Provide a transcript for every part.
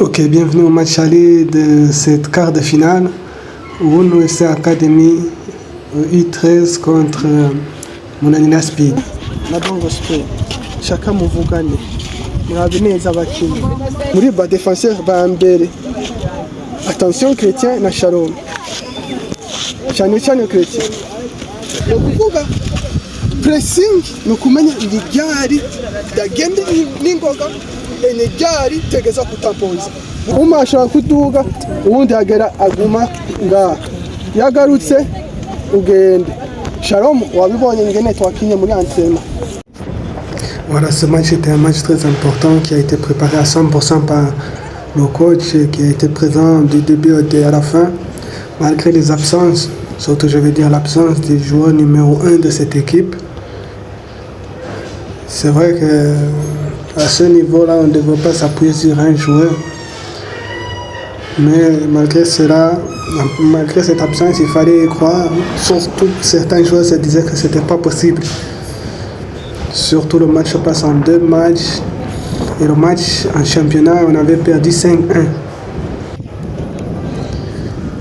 Ok, bienvenue au match aller de cette quart de finale. Wunu FC Academy U13 contre Munanira Speed. na Bongo Sport shaka muvugane murabe neza abakinnyi muri ba défenseur ba mbere. Attention Chrétien na Shalom, cyane cyane Chrétien yo kuvuga pressing no kumenya iri ryari dagende n'ingoga ene ryari tegeza kutampoza umashaka kuduga ubundi hagera aguma nga yagarutse ugende. Shalom wabibonye ngene twakinye muri entraînement. Voilà, ce match était un match très important qui a été préparé à 100% par le coach qui a été présent du début à la fin, malgré les absences, surtout je veux dire l'absence du joueur numéro 1 de cette équipe. C'est vrai qu'à ce niveau-là, on ne devrait pas s'appuyer sur un joueur. Mais malgré cela, malgré cette absence, il fallait y croire. Surtout certains joueurs se disaient que ce n'était pas possible. Surtout le match se passe en 2 matchs. Et le match en championnat, on avait perdu 5-1.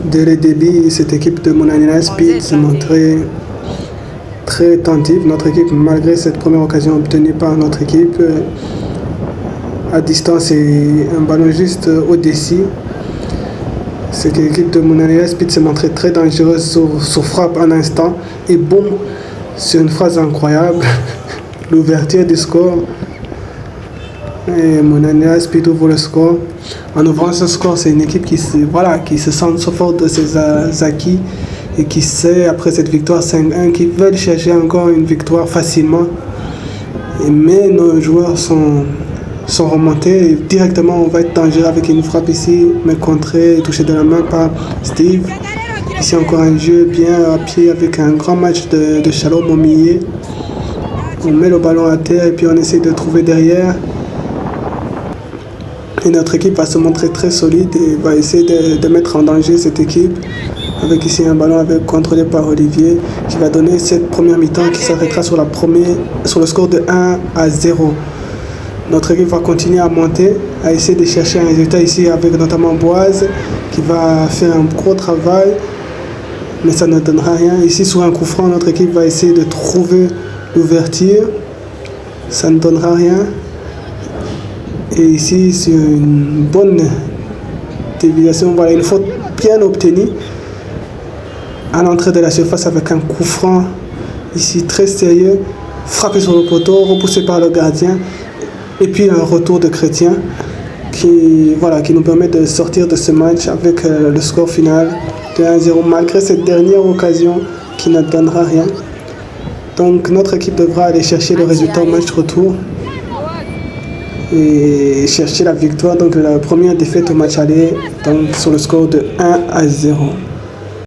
Dès le début, cette équipe de Munanira Speed s'est montrée très attentive. Notre équipe, malgré cette première occasion obtenue par notre équipe, à distance et un ballon juste au-dessus, cette équipe de Munanira Speed s'est montrée très dangereuse sur frappe un instant. Et boum, c'est une phrase incroyable. L'ouverture du score. Et Munanira Speed ouvre le score. En ouvrant ce score, c'est une équipe qui se sent so forte de ses acquis et qui sait, après cette victoire 5-1, qu'ils veulent chercher encore une victoire facilement. Mais nos joueurs sont remontés et directement on va être dangereux avec une frappe ici, mais contrée et touchée de la main par Steve. Ici encore un jeu bien à pied avec un grand match de Shalom au milieu. On met le ballon à terre et puis on essaie de trouver derrière. Et notre équipe va se montrer très solide et va essayer de mettre en danger cette équipe. Avec ici un ballon contrôlé par Olivier qui va donner cette première mi-temps qui s'arrêtera sur le score de 1-0. Notre équipe va continuer à monter, à essayer de chercher un résultat ici avec notamment Boise qui va faire un gros travail. Mais ça ne donnera rien. Ici sur un coup franc, notre équipe va essayer de trouver l'ouverture. Ça ne donnera rien. Et ici, c'est une bonne déviation, voilà, une faute bien obtenue à l'entrée de la surface avec un coup franc ici très sérieux, frappé sur le poteau, repoussé par le gardien, et puis un retour de Chrétien qui nous permet de sortir de ce match avec le score final de 1-0, malgré cette dernière occasion qui ne donnera rien. Donc notre équipe devra aller chercher le résultat au match retour et chercher la victoire, donc la première défaite au match aller, donc sur le score de 1-0.